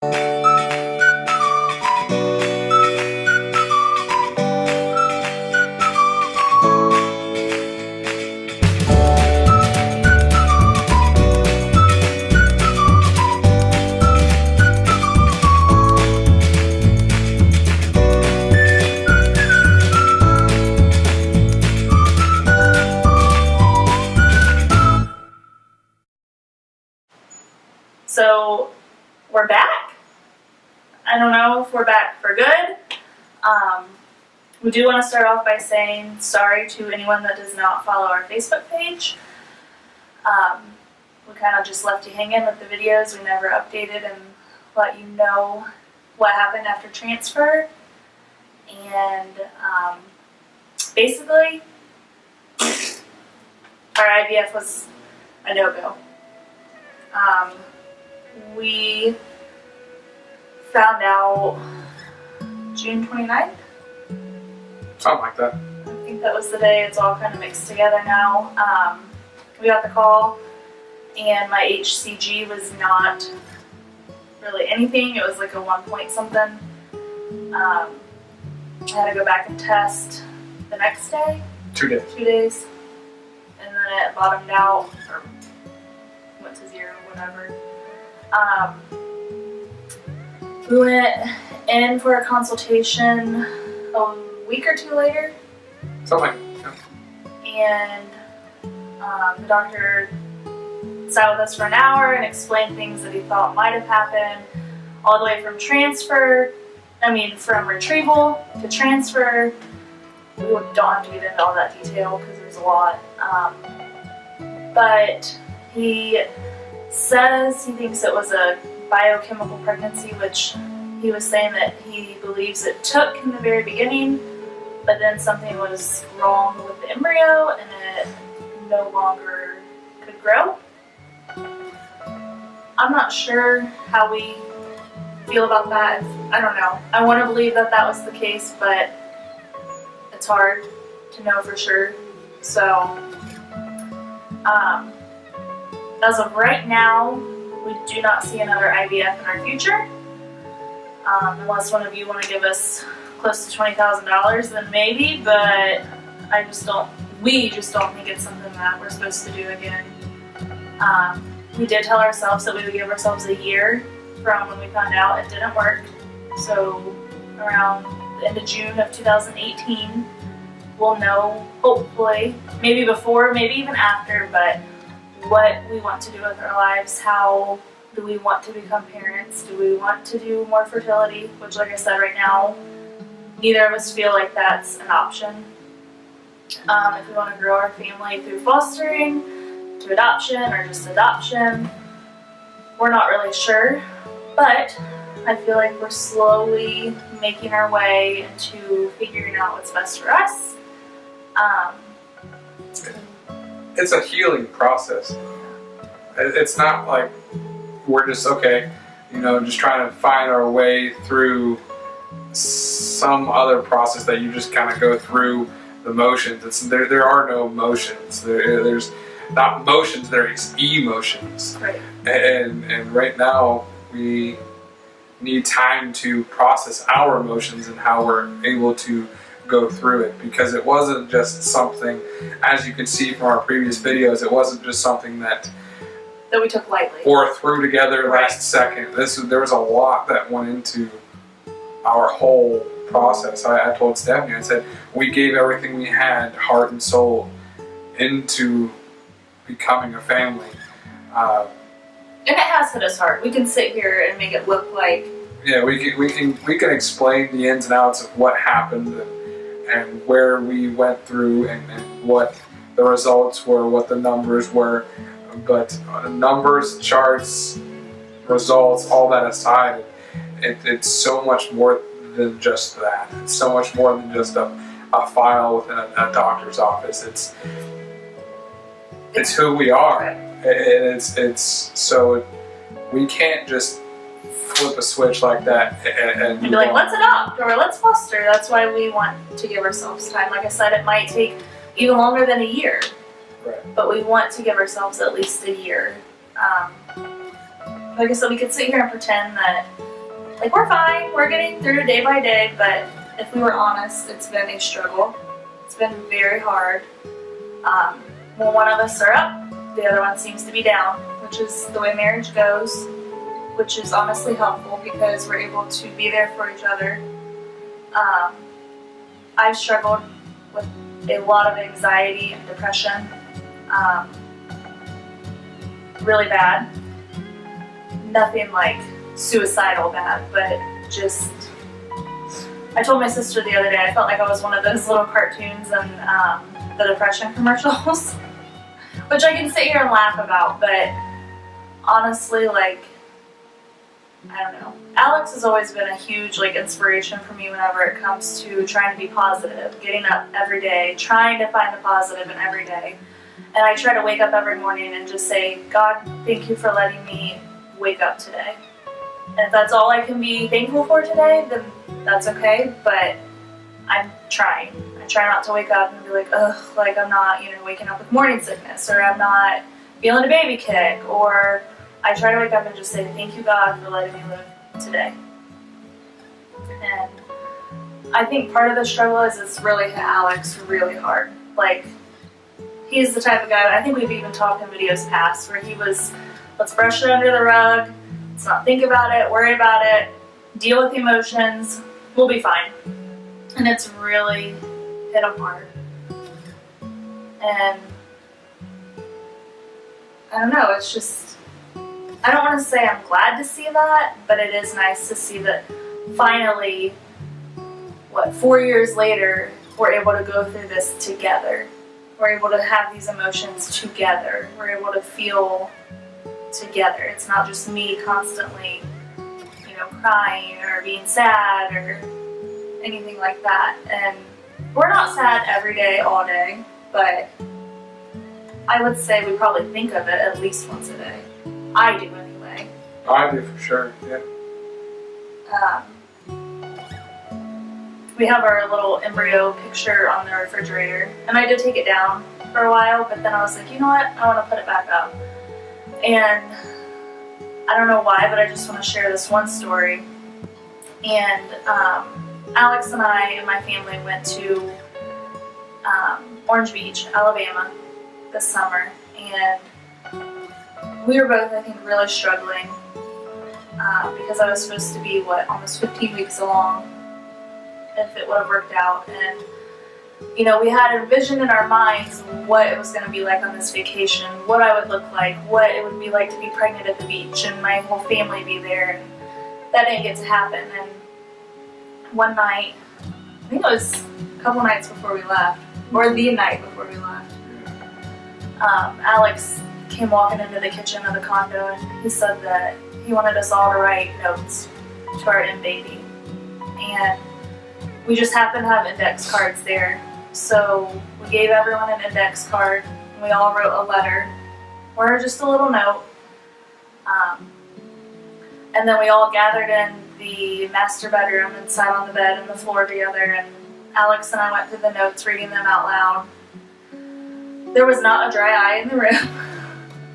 So we're back. I don't know if we're back for good. We do want to start off by saying sorry to anyone that does not follow our Facebook page. We kind of just left you hanging with the videos. We never updated and let you know what happened after transfer. And basically, our IVF was a no-go. We found out June 29th. Something like that. I think that was the day. It's all kind of mixed together now. We got the call, and my HCG was not really anything. It was like a 1 point something. I had to go back and test the next day. 2 days. 2 days. And then it bottomed out, or went to 0, whatever. We went in for a consultation a week or 2 later. Something like that. And the doctor sat with us for an hour and explained things that he thought might have happened, all the way from from retrieval to transfer. We don't have to get into all that detail because there's a lot. But he says he thinks it was a biochemical pregnancy, which he was saying that he believes it took in the very beginning, but then something was wrong with the embryo and it no longer could grow. I'm not sure how we feel about that. I don't know. I want to believe that that was the case, but it's hard to know for sure. So, as of right now, we do not see another IVF in our future. Unless one of you want to give us close to $20,000, then maybe, but we just don't think it's something that we're supposed to do again. We did tell ourselves that we would give ourselves a year from when we found out it didn't work. So around the end of June of 2018, we'll know, hopefully, maybe before, maybe even after, but what we want to do with our lives. How do we want to become parents? Do we want to do more fertility? Which, like I said, right now, neither of us feel like that's an option. If we want to grow our family through fostering, to adoption, or just adoption, we're not really sure. But I feel like we're slowly making our way into figuring out what's best for us. It's a healing process. It's not like we're just, just trying to find our way through some other process that you just kind of go through the motions. There are no motions. There's not motions, there's emotions. Right. And right now we need time to process our emotions and how we're able to go through it, because it wasn't just something, as you can see from our previous videos, it wasn't just something that we took lightly or threw together right. last second. There was a lot that went into our whole process. I told Stephanie, I said, we gave everything we had, heart and soul, into becoming a family. And it has hit us hard. We can sit here and make it look like... Yeah, we can explain the ins and outs of what happened and where we went through and what the results were, what the numbers were. But numbers, charts, results, all that aside, it's so much more than just that. It's so much more than just a file within a doctor's office. It's who we are, and so we can't just flip a switch like that and be like, let's adopt or let's foster. That's why we want to give ourselves time. Like I said, it might take even longer than a year, right. But we want to give ourselves at least a year. like I said, we could sit here and pretend that, like, we're fine, we're getting through day by day, but if we were honest, it's been a struggle. It's been very hard. When one of us are up, the other one seems to be down, which is the way marriage goes, which is honestly helpful because we're able to be there for each other. I've struggled with a lot of anxiety and depression, really bad. Nothing like suicidal bad, but just, I told my sister the other day, I felt like I was one of those little cartoons in the depression commercials, which I can sit here and laugh about, but honestly, like, I don't know. Alex has always been a huge, like, inspiration for me whenever it comes to trying to be positive, getting up every day, trying to find the positive in every day. And I try to wake up every morning and just say, God, thank you for letting me wake up today. And if that's all I can be thankful for today, then that's okay, but I'm trying. I try not to wake up and be like, ugh, like I'm not, waking up with morning sickness, or I'm not feeling a baby kick, or I try to wake up and just say, thank you, God, for letting me live today. And I think part of the struggle is it's really hit Alex really hard. Like, he's the type of guy, I think we've even talked in videos past, where he was, let's brush it under the rug, let's not think about it, worry about it, deal with emotions, we'll be fine. And it's really hit him hard. And I don't know, it's just, I don't want to say I'm glad to see that, but it is nice to see that finally, 4 years later, we're able to go through this together. We're able to have these emotions together. We're able to feel together. It's not just me constantly, crying or being sad or anything like that. And we're not sad every day, all day, but I would say we probably think of it at least once a day. I do anyway. I do for sure, yeah. We have our little embryo picture on the refrigerator, and I did take it down for a while, but then I was like, you know what, I want to put it back up. And I don't know why, but I just want to share this one story. And Alex and I and my family went to Orange Beach, Alabama this summer, and we were both, I think, really struggling because I was supposed to be, almost 15 weeks along, if it would have worked out. And we had a vision in our minds what it was going to be like on this vacation, what I would look like, what it would be like to be pregnant at the beach and my whole family be there, and that didn't get to happen. And one night, I think it was a couple nights before we left, or the night before we left, Alex came walking into the kitchen of the condo, and he said that he wanted us all to write notes to our end baby. And we just happened to have index cards there. So we gave everyone an index card, and we all wrote a letter, or just a little note. And then we all gathered in the master bedroom and sat on the bed and the floor together, and Alex and I went through the notes, reading them out loud. There was not a dry eye in the room.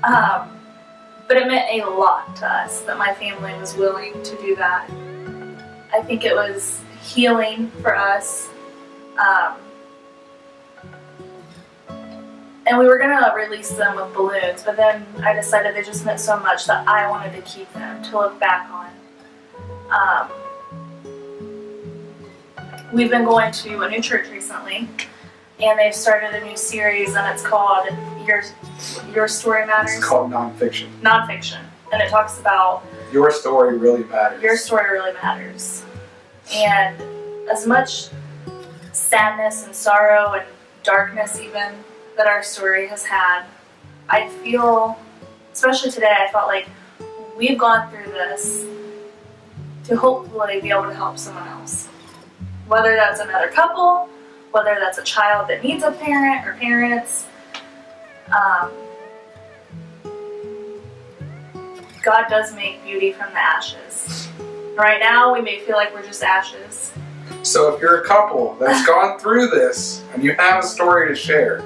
But it meant a lot to us that my family was willing to do that. I think it was healing for us. And we were going to release them with balloons, but then I decided they just meant so much that I wanted to keep them, to look back on. We've been going to a new church recently, and they've started a new series, and it's called Your Story Matters. It's called Nonfiction. Nonfiction. And it talks about Your Story Really Matters. Your Story Really Matters. And as much sadness and sorrow and darkness even that our story has had, I feel, especially today, I felt like we've gone through this to hopefully be able to help someone else. Whether that's another couple, whether that's a child that needs a parent or parents. God does make beauty from the ashes. Right now, we may feel like we're just ashes. So if you're a couple that's gone through this and you have a story to share,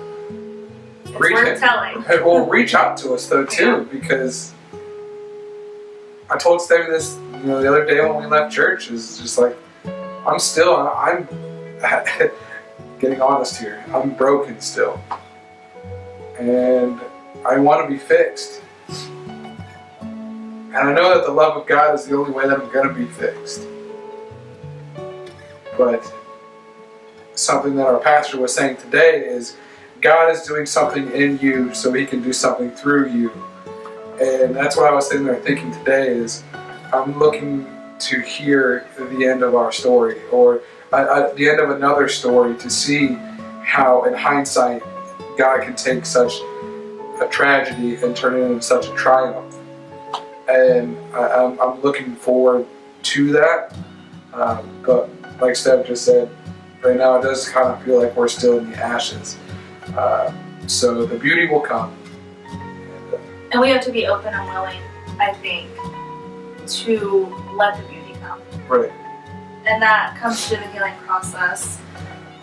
it's worth telling. Well, reach out to us though too, because I told Stevie this, the other day when we left church, is just like, I'm getting honest here. I'm broken still. And I want to be fixed. And I know that the love of God is the only way that I'm going to be fixed. But something that our pastor was saying today is God is doing something in you so he can do something through you. And that's what I was sitting there thinking today is I'm looking to hear the end of our story, or the end of another story, to see how in hindsight God can take such a tragedy and turn it into such a triumph. And I'm looking forward to that. But like Steph just said, right now it does kind of feel like we're still in the ashes. So the beauty will come. And we have to be open and willing, I think, to let the beauty come. Right. And that comes through the healing process.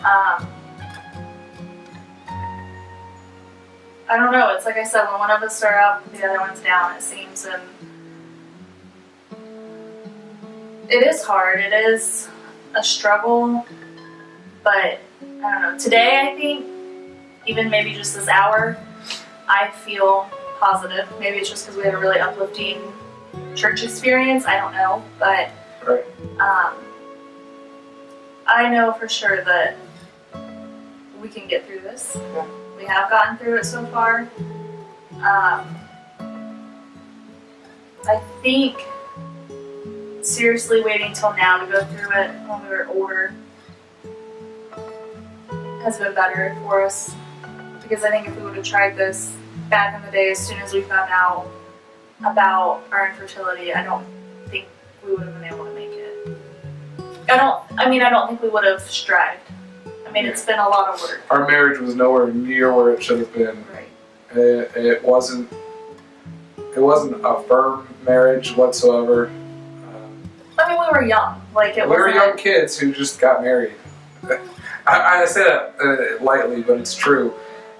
I don't know, it's like I said, when one of us are up, the other one's down, it seems, and it is hard, it is a struggle, but I don't know, today I think, even maybe just this hour, I feel positive. Maybe it's just because we had a really uplifting church experience, I don't know, but right. I know for sure that we can get through this. Yeah. We have gotten through it so far. I think seriously waiting till now to go through it when we were older has been better for us, because I think if we would have tried this back in the day as soon as we found out about our infertility, I don't think we would have been able to make it. I don't think we would have strived. I mean, it's been a lot of work. Our marriage was nowhere near where it should have been. Right. It wasn't a firm marriage whatsoever. I mean, we were young. We were young kids who just got married. I say that lightly, but it's true.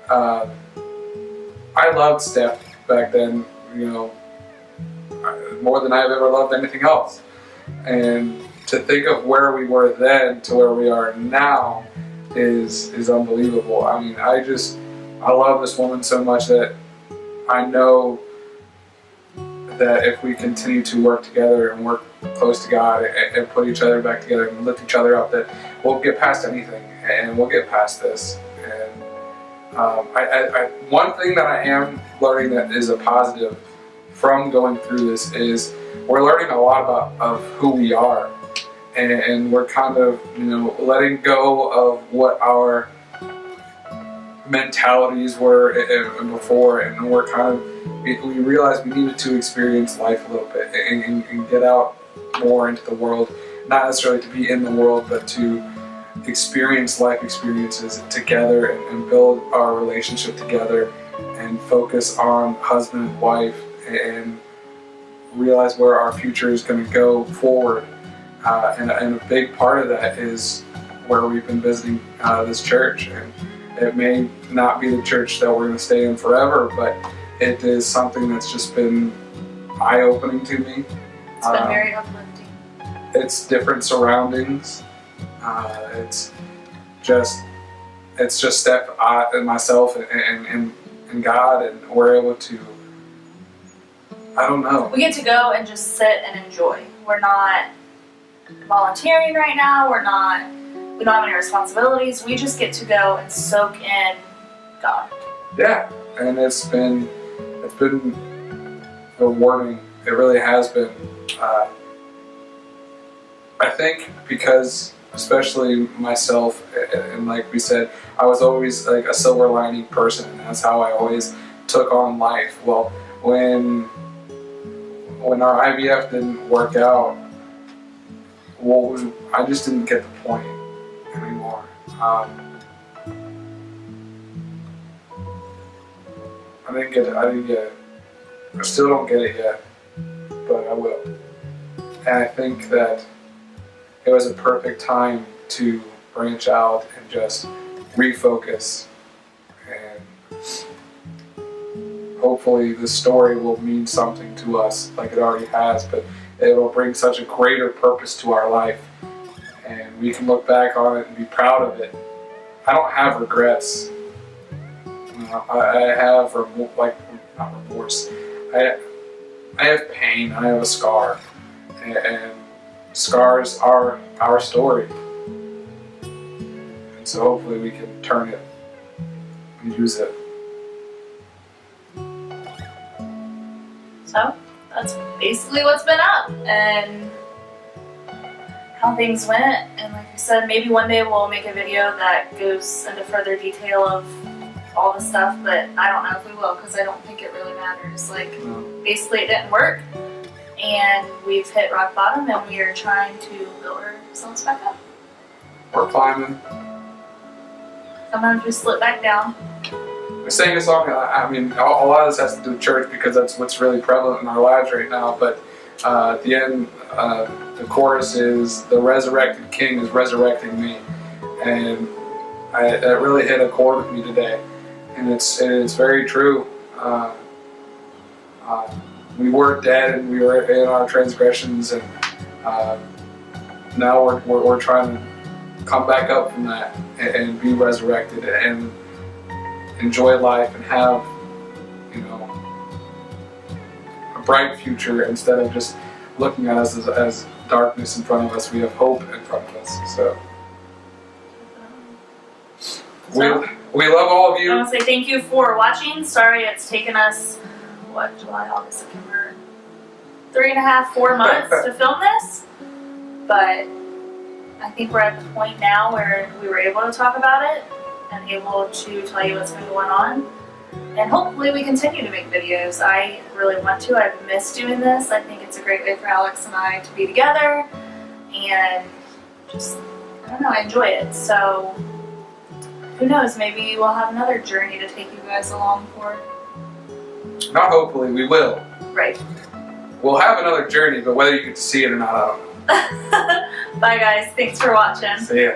I loved Steph back then, more than I've ever loved anything else. And to think of where we were then to where we are now is unbelievable. I mean, I love this woman so much that I know that if we continue to work together and work close to God and put each other back together and lift each other up, that we'll get past anything and we'll get past this. And one thing that I am learning that is a positive from going through this is we're learning a lot of who we are. And we're kind of, letting go of what our mentalities were before, and we're kind of, we realized we needed to experience life a little bit and get out more into the world, not necessarily to be in the world, but to experience life experiences together and build our relationship together and focus on husband and wife and realize where our future is going to go forward. And a big part of that is where we've been visiting this church. And it may not be the church that we're going to stay in forever, but it is something that's just been eye-opening to me. It's been very uplifting. It's different surroundings. It's just Steph and myself and God, and we're able to, I don't know. We get to go and just sit and enjoy. We're not volunteering right now. We don't have any responsibilities. We just get to go and soak in God. Yeah, and it's been rewarding. It really has been. I think because, especially myself, and like we said, I was always like a silver lining person, and that's how I always took on life. Well, when our IVF didn't work out, I just didn't get the point anymore. I didn't get it. I still don't get it yet, but I will. And I think that it was a perfect time to branch out and just refocus. And hopefully this story will mean something to us like it already has, but it'll bring such a greater purpose to our life, and we can look back on it and be proud of it. I don't have regrets. I have not remorse. I have pain. I have a scar, and scars are our story. And so hopefully we can turn it and use it. So that's basically what's been up and how things went. And like I said, maybe one day we'll make a video that goes into further detail of all the stuff, but I don't know if we will because I don't think it really matters. Like, basically it didn't work and we've hit rock bottom and we are trying to build ourselves back up. We're climbing. Sometimes we slip back down. We sang a song, I mean, a lot of this has to do with church because that's what's really prevalent in our lives right now, but at the end, the chorus is, "The resurrected King is resurrecting me," and that really hit a chord with me today, and it's very true. We were dead and we were in our transgressions, and now we're trying to come back up from that and be resurrected and enjoy life and have, a bright future instead of just looking at us as darkness in front of us. We have hope in front of us. So we love all of you. I want to say thank you for watching. Sorry it's taken us, July, August, September, 3.5, 4 months to film this, but I think we're at the point now where we were able to talk about it and able to tell you what's been going on. And hopefully we continue to make videos. I really want to. I've missed doing this. I think it's a great way for Alex and I to be together and just, I don't know, I enjoy it. So who knows, maybe we'll have another journey to take you guys along for. Not hopefully, we will. Right. We'll have another journey, but whether you get to see it or not, I don't know. Bye guys, thanks for watching. See ya.